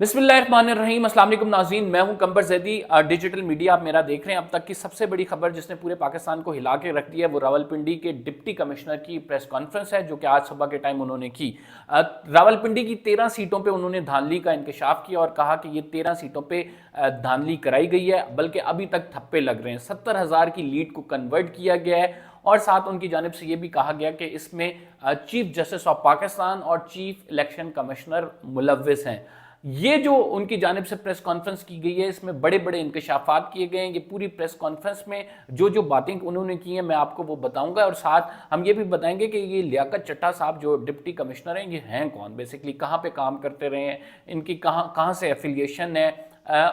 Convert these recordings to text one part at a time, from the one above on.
बिस्मिल्लाहिर्रहमानिर्रहीम। अस्सलाम वालेकुम नाज़रीन, मैं हूं कंबर ज़ैदी। डिजिटल मीडिया आप मेरा देख रहे हैं। अब तक की सबसे बड़ी खबर जिसने पूरे पाकिस्तान को हिला के रख दिया है वो रावलपिंडी के डिप्टी कमिश्नर की प्रेस कॉन्फ्रेंस है जो कि आज सुबह के टाइम उन्होंने की। रावलपिंडी की 13 सीटों पे उन्होंने धांधली का इंकशाफ किया और कहा कि ये 13 सीटों पे धांधली कराई गई है, बल्कि अभी तक ठप्पे लग रहे हैं। 70,000 की लीड को कन्वर्ट किया गया है और साथ उनकी जानिब से ये भी कहा गया कि इसमें चीफ जस्टिस ऑफ पाकिस्तान और चीफ इलेक्शन कमिश्नर मुलव्विस हैं। ये जो उनकी जानिब से प्रेस कॉन्फ्रेंस की गई है इसमें बड़े बड़े इंकशाफात किए गए हैं। ये पूरी प्रेस कॉन्फ्रेंस में जो जो बातें उन्होंने की हैं मैं आपको वो बताऊंगा और साथ हम ये भी बताएंगे कि ये लियाकत चट्टा साहब जो डिप्टी कमिश्नर हैं ये हैं कौन, बेसिकली कहाँ पे काम करते रहे हैं, इनकी कहाँ कहाँ से एफिलिएशन है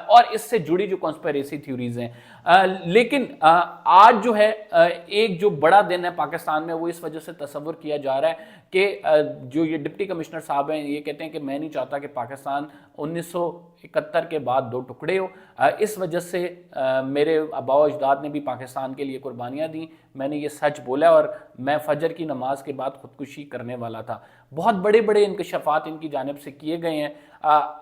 और इससे जुड़ी जो कॉन्स्पिरेसी थ्योरीज हैं। लेकिन आज जो है एक जो बड़ा दिन है पाकिस्तान में वो इस वजह से तस्वुर किया जा रहा है कि जो ये डिप्टी कमिश्नर साहब हैं ये कहते हैं कि मैं नहीं चाहता कि पाकिस्तान 1971 के बाद दो टुकड़े हो। इस वजह से मेरे आबा अजदाद ने भी पाकिस्तान के लिए कुर्बानियाँ दी, मैंने ये सच बोला और मैं फजर की नमाज के बाद खुदकुशी करने वाला था। बहुत बड़े बड़े इंकशाफात इनकी जानिब से किए गए हैं।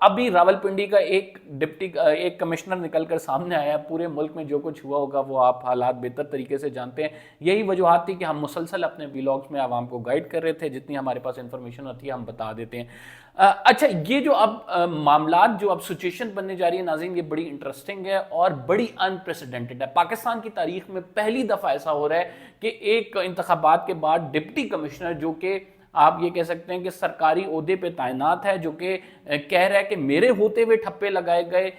अभी रावलपिंडी का एक कमिश्नर निकल कर सामने आया। पूरे मुल्क में जो कुछ हुआ होगा वो आप हालात बेहतर तरीके से जानते हैं। यही वजूहत थी कि हम मुसलसल अपने व्लॉग्स में आवाम को गाइड कर रहे थे, जितनी हमारे पास इंफॉर्मेशन होती है हम बता देते हैं। अच्छा, ये जो अब मामलात जो अब सिचुएशन बनने जा रही है नाज़रीन, ये बड़ी इंटरेस्टिंग है और बड़ी अनप्रेसिडेंटेड है। पाकिस्तान की तारीख में पहली दफ़ा ऐसा हो रहा है कि एक इंतखाबात के बाद डिप्टी कमिश्नर जो कि आप ये कह सकते हैं कि सरकारी ओहदे पे तैनात है, जो कि कह रहा है कि मेरे होते हुए ठप्पे लगाए गए।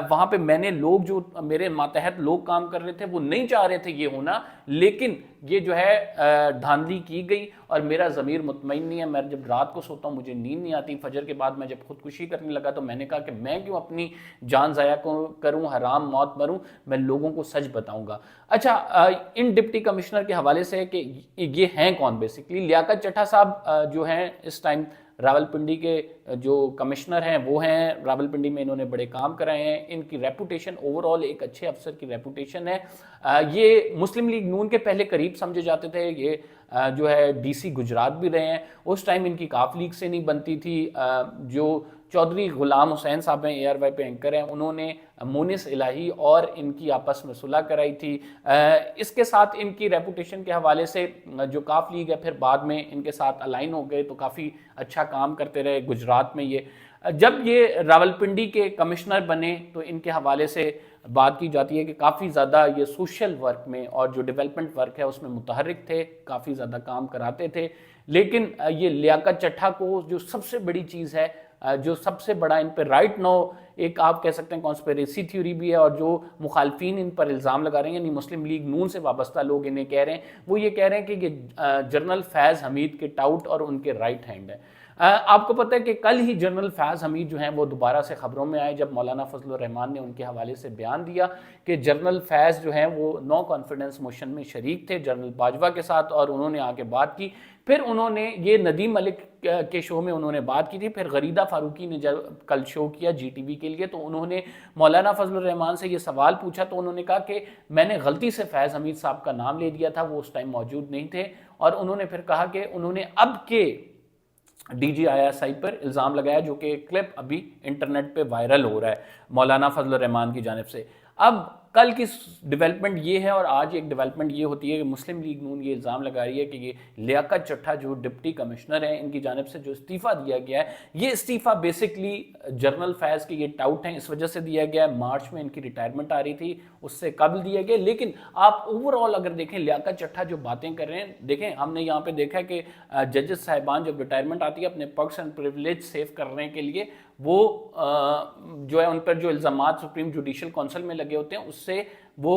वहाँ पे मैंने लोग जो मेरे मातहत लोग काम कर रहे थे वो नहीं चाह रहे थे ये होना, लेकिन ये जो है धांधली की गई और मेरा ज़मीर मुतमईन नहीं है। मैं जब रात को सोता हूँ मुझे नींद नहीं आती। फजर के बाद मैं जब खुदकुशी करने लगा तो मैंने कहा कि मैं क्यों अपनी जान ज़ाया करूँ, हराम मौत मरूँ, मैं लोगों को सच बताऊँगा। अच्छा, इन डिप्टी कमिश्नर के हवाले से कि ये हैं कौन, बेसिकली लियाकत चट्टा साहब जो हैं इस टाइम रावलपिंडी के जो कमिश्नर हैं वो हैं। रावलपिंडी में इन्होंने बड़े काम कराए हैं। इनकी रेपुटेशन ओवरऑल एक अच्छे अफसर की रेपुटेशन है। ये मुस्लिम लीग नून के पहले करीब समझे जाते थे। ये जो है डीसी गुजरात भी रहे हैं। उस टाइम इनकी काफ लीग से नहीं बनती थी। जो चौधरी गुलाम हुसैन साहब हैं, ARY पे एंकर हैं, उन्होंने मोनिस इलाही और इनकी आपस में सुलह कराई थी। इसके साथ इनकी रेपुटेशन के हवाले से जो काफ लीग है फिर बाद में इनके साथ अलाइन हो गए तो काफ़ी अच्छा काम करते रहे गुजरात में। ये जब ये रावलपिंडी के कमिश्नर बने तो इनके हवाले से बात की जाती है कि काफ़ी ज़्यादा ये सोशल वर्क में और जो डेवलपमेंट वर्क है उसमें मुतहर्रिक थे, काफ़ी ज़्यादा काम कराते थे। लेकिन ये लियाकत चट्टा को जो सबसे बड़ी चीज़ है, जो सबसे बड़ा इन पर राइट नो एक आप कह सकते हैं कॉन्स्पिरेसी थ्योरी भी है और जो मुखालफिन इन पर इल्ज़ाम लगा रहे हैं, यानी मुस्लिम लीग नून से वाबस्ता लोग इन्हें कह रहे हैं, वो ये कह रहे हैं कि ये जनरल फैज़ हमीद के टाउट और उनके राइट हैंड है। आपको पता है कि कल ही जनरल फैज़ हमीद जो हैं वो दोबारा से खबरों में आए जब मौलाना फजलुर रहमान ने उनके हवाले से बयान दिया कि जनरल फैज़ जो हैं वो नो कॉन्फिडेंस मोशन में शरीक थे जनरल बाजवा के साथ और उन्होंने आके बात की। फिर उन्होंने ये नदीम मलिक के शो में उन्होंने बात की थी। फिर गरीदा फारूकी ने जब कल शो किया GTV के लिए तो उन्होंने मौलाना फजलुर रहमान से ये सवाल पूछा तो उन्होंने कहा कि मैंने गलती से फैज़ हमीद साहब का नाम ले दिया था, वो उस टाइम मौजूद नहीं थे। और उन्होंने फिर कहा कि उन्होंने अब के DGISI पर इल्ज़ाम लगाया, जो कि क्लिप अभी इंटरनेट पे वायरल हो रहा है मौलाना फजलुर रहमान की जानिब से। अब कल की डेवलपमेंट ये है और आज एक डेवलपमेंट ये होती है कि मुस्लिम लीग नून ये इल्ज़ाम लगा रही है कि ये लियाकत चट्टा जो डिप्टी कमिश्नर हैं इनकी जानिब से जो इस्तीफ़ा दिया गया है, ये इस्तीफ़ा बेसिकली जनरल फैज़ के ये टाउट हैं इस वजह से दिया गया है। मार्च में इनकी रिटायरमेंट आ रही थी, उससे कबल दिया गया। लेकिन आप ओवरऑल अगर देखें लियाकत चट्टा जो बातें कर रहे हैं, देखें हमने यहाँ पर देखा है कि जजेस साहिबान जब रिटायरमेंट आती है अपने पर्क्स एंड प्रिविलेज सेव करने के लिए वो जो है उन पर जो इल्ज़ामात सुप्रीम जुडिशल काउंसिल में लगे होते हैं उससे वो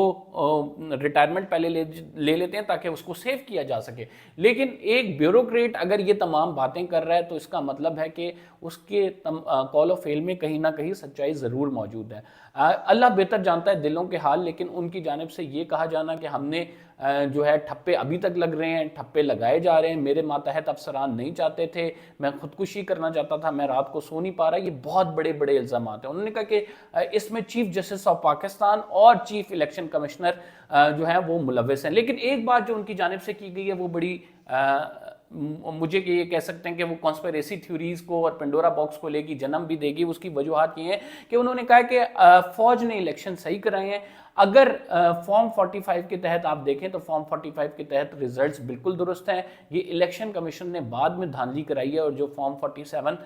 रिटायरमेंट पहले ले लेते हैं ताकि उसको सेव किया जा सके। लेकिन एक ब्यूरोक्रेट अगर ये तमाम बातें कर रहा है तो इसका मतलब है कि उसके कॉल ऑफ फेल में कहीं ना कहीं सच्चाई ज़रूर मौजूद है। अल्लाह बेहतर जानता है दिलों के हाल, लेकिन उनकी जानिब से ये कहा जाना कि हमने जो है ठप्पे अभी तक लग रहे हैं, ठप्पे लगाए जा रहे हैं, मेरे मातहत अफसरान नहीं चाहते थे, मैं खुदकुशी करना चाहता था, मैं रात को सो नहीं पा रहा, ये बहुत बड़े बड़े इल्ज़ाम हैं। उन्होंने कहा कि इसमें चीफ जस्टिस ऑफ पाकिस्तान और चीफ इलेक्शन कमिश्नर जो है वो मुलव्विस हैं। लेकिन एक बात जो उनकी जानिब से की गई है वो बड़ी मुझे कि ये कह सकते हैं कि वो कॉन्स्पिरेसी थ्योरीज को और पेंडोरा बॉक्स को लेगी जन्म भी देगी। उसकी वजूहत ये है कि उन्होंने कहा कि फौज ने इलेक्शन सही कराए हैं। अगर फॉर्म 45 के तहत आप देखें तो फॉर्म 45 के तहत रिजल्ट्स बिल्कुल दुरुस्त हैं। ये इलेक्शन कमीशन ने बाद में धांधली कराई है और जो फॉर्म 47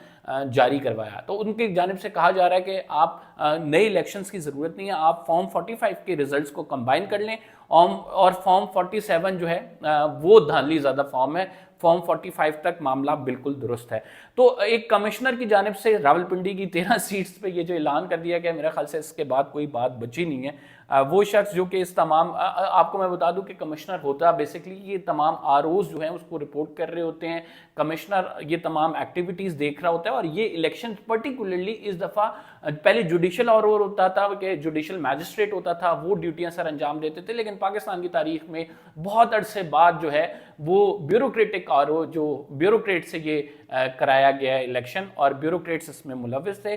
जारी करवाया, तो उनकी जानिब से कहा जा रहा है कि आप नए इलेक्शंस की ज़रूरत नहीं है, आप फॉर्म 45 के रिजल्ट्स को कंबाइन कर लें और फॉर्म 47 जो है वो धांधली ज़्यादा फॉर्म है, फॉर्म 45 तक मामला बिल्कुल दुरुस्त है। तो एक कमिश्नर की जानिब से रावलपिंडी की 13 सीट्स पे ये जो ऐलान कर दिया गया, मेरे ख्याल से इसके बाद कोई बात बची नहीं है। वो शख्स जो कि इस तमाम आपको मैं बता दूं कि कमिश्नर होता बेसिकली ये तमाम आरओज जो हैं उसको रिपोर्ट कर रहे होते हैं, कमिश्नर ये तमाम एक्टिविटीज़ देख रहा होता है। और ये इलेक्शन पर्टिकुलरली इस दफ़ा, पहले जुडिशल आर होता था कि जुडिशल मैजिस्ट्रेट होता था, वो ड्यूटियां सर अंजाम देते थे, लेकिन पाकिस्तान की तारीख में बहुत अरसे बाद जो है वो ब्यूरोक्रेटिक आर जो ब्यूरोक्रेट से ये कराया गया है इलेक्शन, और ब्यूरोक्रेट्स इसमें मुलविस थे।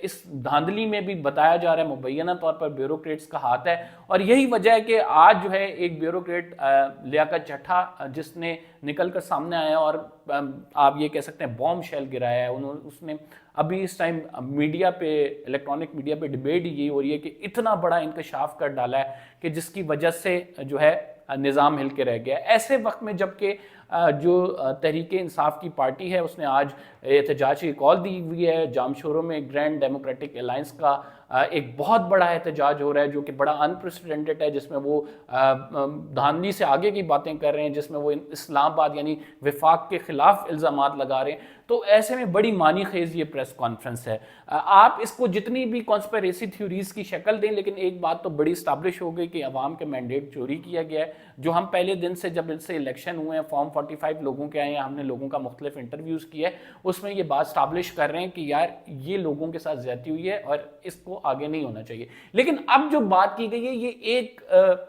इस धांधली में भी बताया जा रहा है मुबैना तौर पर ब्यूरोक्रेट्स का हाथ है, और यही वजह है कि आज जो है एक ब्यूरोक्रेट लियाकत चट्टा जिसने निकल कर सामने आया और आप ये कह सकते हैं बॉम्ब शेल गिराया है, उसने अभी इस टाइम मीडिया पे, इलेक्ट्रॉनिक मीडिया पे डिबेट ये हो रही है कि इतना बड़ा इंकशाफ कर डाला है कि जिसकी वजह से जो है निज़ाम हिल के रह गया। ऐसे वक्त में जबकि जो तहरीके इंसाफ की पार्टी है उसने आज एहतजाज की कॉल दी हुई है, जामशोरों में ग्रैंड डेमोक्रेटिक अलायंस का एक बहुत बड़ा एहतजाज हो रहा है जो कि बड़ा अनप्रेसिडेंटेड है, जिसमें वो धांधली से आगे की बातें कर रहे हैं, जिसमें वो इस्लामाबाद यानी विफाक के खिलाफ इल्ज़ामात लगा रहे हैं। तो ऐसे में बड़ी मानी खेज ये प्रेस कॉन्फ्रेंस है। आप इसको जितनी भी कॉन्स्पिरेसी थ्योरीज की शक्ल दें, लेकिन एक बात तो बड़ी स्टैब्लिश हो गई कि अवाम के मैंडेट चोरी किया गया है। जो हम पहले दिन से जब इनसे इलेक्शन हुए हैं, फॉर्म 45 लोगों के आए हैं, हमने लोगों का मुख्तलिफ इंटरव्यूज़ किया है, उसमें ये बात स्टैब्लिश कर रहे हैं कि यार ये लोगों के साथ ज्यादती हुई है और इसको आगे नहीं होना चाहिए। लेकिन अब जो बात की गई है ये एक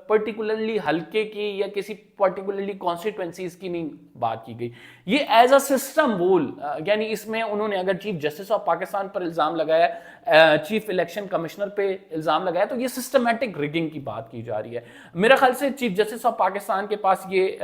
पर्टिकुलरली हल्के की या किसी पर्टिकुलरली कॉन्स्टिट्यूएंसीज की नहीं बात की गई, ये एज अ सिस्टम वोल, यानी इसमें उन्होंने अगर चीफ जस्टिस ऑफ पाकिस्तान पर इल्जाम लगाया, चीफ इलेक्शन कमिश्नर पे इल्जाम लगाया, तो ये सिस्टमैटिक रिगिंग की बात की जा रही है। मेरा ख्याल से चीफ जस्टिस ऑफ पाकिस्तान के पास ये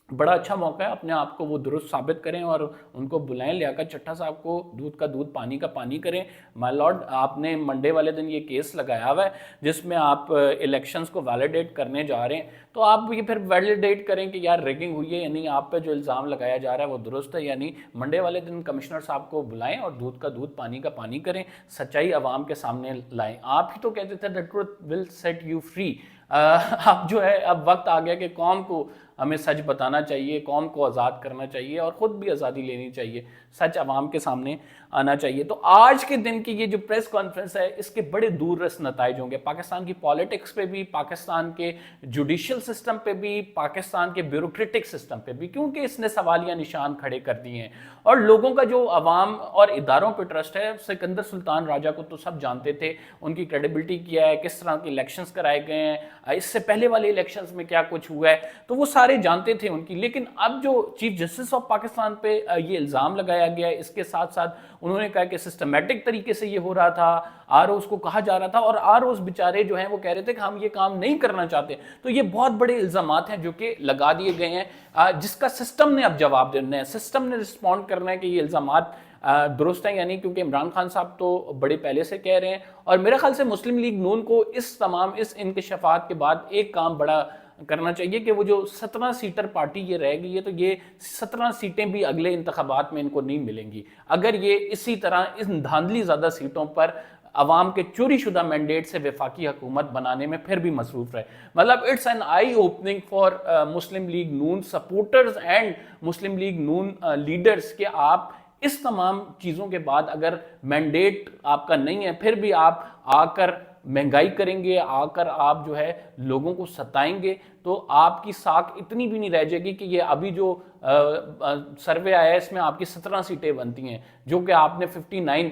बड़ा अच्छा मौका है, अपने आप को वो दुरुस्त साबित करें और उनको बुलाएं, लियाकत चट्टा साहब को दूध का दूध पानी का पानी करें। माय लॉर्ड, आपने मंडे वाले दिन ये केस लगाया हुआ है जिसमें आप इलेक्शंस को वैलिडेट करने जा रहे हैं, तो आप ये फिर वैलिडेट करें कि यार रेगिंग हुई है यानी आप पे जो इल्ज़ाम लगाया जा रहा है वो दुरुस्त है। यानी मंडे वाले दिन कमिश्नर साहब को बुलाएं और दूध का दूध पानी का पानी करें, सच्चाई आवाम के सामने लाएं। आप ही तो कहते थे the truth will set you free. अब जो है अब वक्त आ गया कि कौम को हमें सच बताना चाहिए, कौम को आज़ाद करना चाहिए और ख़ुद भी आज़ादी लेनी चाहिए, सच आवाम के सामने आना चाहिए। तो आज के दिन की ये जो प्रेस कॉन्फ्रेंस है इसके बड़े दूररस नताइज होंगे पाकिस्तान की पॉलिटिक्स पे भी, पाकिस्तान के जुडिशल सिस्टम पे भी, पाकिस्तान के ब्यूरोक्रेटिक सिस्टम पे भी, क्योंकि इसने सवालिया निशान खड़े कर दिए हैं। और लोगों का जो अवाम और इदारों पर ट्रस्ट है, सिकंदर सुल्तान राजा को तो सब जानते थे, उनकी क्रेडिबिलिटी क्या है, किस तरह के इलेक्शंस कराए गए हैं, इससे पहले वाले इलेक्शंस में क्या कुछ हुआ है, तो वो सारे जानते थे उनकी। लेकिन अब जो चीफ जस्टिस ऑफ पाकिस्तान पे ये इल्ज़ाम लगाया गया है, इसके साथ साथ उन्होंने कहा कि सिस्टमैटिक तरीके से ये हो रहा था, आरओज़ को कहा जा रहा था और आरओज़ बेचारे जो हैं वो कह रहे थे कि हम ये काम नहीं करना चाहते। तो ये बहुत बड़े इल्ज़ामात हैं जो कि लगा दिए गए हैं, जिसका सिस्टम ने अब जवाब देना है, सिस्टम ने रिस्पॉन्ड करना है कि ये इल्ज़ामात दुरुस्त हैं यानी, क्योंकि इमरान खान साहब तो बड़े पहले से कह रहे हैं। और मेरे ख्याल से मुस्लिम लीग नून को इस इंकशाफात के बाद एक काम बड़ा करना चाहिए कि वो जो 17 सीटर पार्टी ये रह गई है, तो ये 17 सीटें भी अगले इंतखाबात में इनको नहीं मिलेंगी अगर ये इसी तरह इन धांधली ज़्यादा सीटों पर अवाम के चोरी शुदा मैंडेट से वफाकी हुकूमत बनाने में फिर भी मसरूफ रहे। मतलब it's an I opening for Muslim league Noon supporters and Muslim league Noon leaders के आप इस तमाम चीज़ों के बाद अगर मैंडेट आपका नहीं है, फिर भी आप आकर महंगाई करेंगे, आकर आप जो है लोगों को सताएंगे, तो आपकी साख इतनी भी नहीं रह जाएगी कि ये अभी जो सर्वे आया है इसमें आपकी 17 सीटें बनती हैं, जो कि आपने 59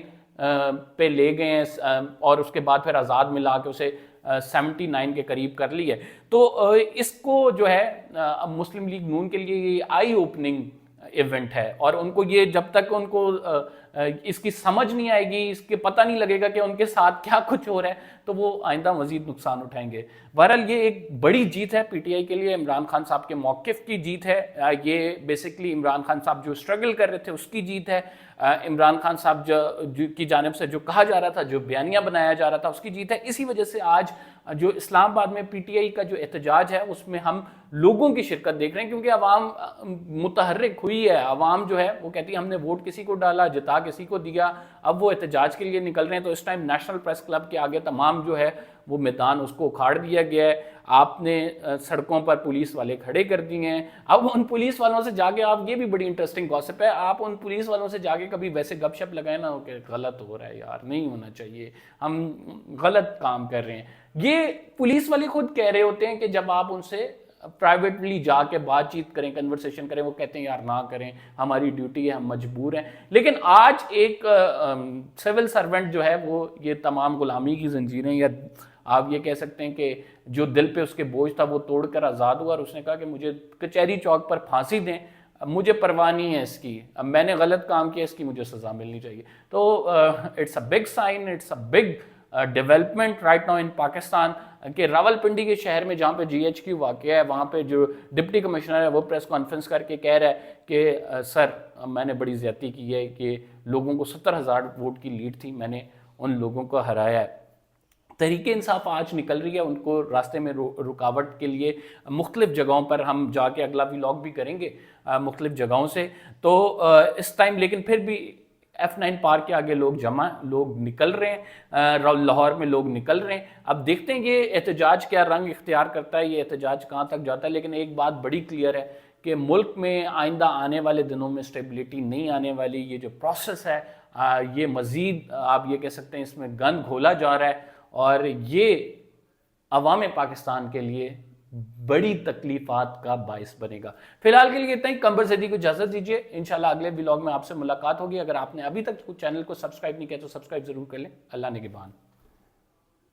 पे ले गए हैं और उसके बाद फिर आज़ाद मिला के उसे 79 के करीब कर ली है। तो इसको जो है मुस्लिम लीग नून के लिए ये आई ओपनिंग इवेंट है और उनको ये जब तक उनको इसकी समझ नहीं आएगी, इसके पता नहीं लगेगा कि उनके साथ क्या कुछ हो रहा है, तो वो आइंदा मजीद नुकसान उठाएंगे। बहरहाल ये एक बड़ी जीत है पीटीआई के लिए, इमरान खान साहब के मौक़िफ़ की जीत है। ये बेसिकली इमरान खान साहब जो स्ट्रगल कर रहे थे उसकी जीत है। इमरान खान साहब की जानिब से जो कहा जा रहा था, जो बयानिया बनाया जा रहा था, उसकी जीत है। इसी वजह से आज जो इस्लामाबाद में पीटीआई का जो एहतजाज है उसमें हम लोगों की शिरकत देख रहे हैं, क्योंकि अवाम मुतहर्रिक हुई है। अवाम जो है वो कहती है हमने वोट किसी को डाला, जिता किसी को दिया, अब वो एहतजाज के लिए निकल रहे हैं। तो इस टाइम नेशनल प्रेस क्लब के आगे तमाम जो है वो मैदान उसको उखाड़ दिया गया है। आपने सड़कों पर पुलिस वाले खड़े कर दिए हैं। अब उन पुलिस वालों से जाके आप, ये भी बड़ी इंटरेस्टिंग गॉसिप है, आप उन पुलिस वालों से जाके कभी वैसे गपशप लगाए ना कि गलत हो रहा है यार, नहीं होना चाहिए, हम गलत काम कर रहे हैं। ये पुलिस वाले खुद कह रहे होते हैं कि जब आप उनसे प्राइवेटली जाके बातचीत करें, कन्वर्सेशन करें, वो कहते हैं यार ना करें, हमारी ड्यूटी है, हम मजबूर हैं। लेकिन आज एक सिविल सर्वेंट जो है वो ये तमाम गुलामी की जंजीरें, या आप ये कह सकते हैं कि जो दिल पे उसके बोझ था वो तोड़कर आज़ाद हुआ, और उसने कहा कि मुझे कचहरी चौक पर फांसी दें, मुझे परवाह नहीं है इसकी, अब मैंने गलत काम किया, इसकी मुझे सज़ा मिलनी चाहिए। तो it's a big sign, it's a big development right now in Pakistan के रावलपिंडी के शहर में जहाँ पे GHQ वाक़या है, वहाँ पे जो डिप्टी कमिश्नर है वो प्रेस कॉन्फ्रेंस करके कह रहा है कि सर मैंने बड़ी ज़्यादती की है कि लोगों को 70,000 वोट की लीड थी, मैंने उन लोगों को हराया है। तहरीके इंसाफ आज निकल रही है, उनको रास्ते में रुकावट के लिए मुख्तलिफ जगहों पर हम जाके अगला व्लॉग भी करेंगे मुख्तलिफ जगहों से। तो इस टाइम लेकिन फिर भी F9 पार्क के आगे लोग निकल रहे हैं, लाहौर में लोग निकल रहे हैं। अब देखते हैं ये एहतजाज क्या रंग इख्तियार करता है, ये एहतजाज कहाँ तक जाता है। लेकिन एक बात बड़ी क्लियर है कि मुल्क में आइंदा आने वाले दिनों में स्टेबिलिटी नहीं आने वाली। ये जो प्रोसेस है ये मज़ीद आप ये कह सकते हैं इसमें गंद घोला जा रहा है, और ये अवाम पाकिस्तान के लिए बड़ी तकलीफात का बायस बनेगा। फिलहाल के लिए इतना ही। कंबर ज़ैदी को इजाज़त दीजिए, इंशाल्लाह अगले व्लॉग में आपसे मुलाकात होगी। अगर आपने अभी तक चैनल को सब्सक्राइब नहीं किया तो सब्सक्राइब जरूर कर लें। अल्लाह निगहबान।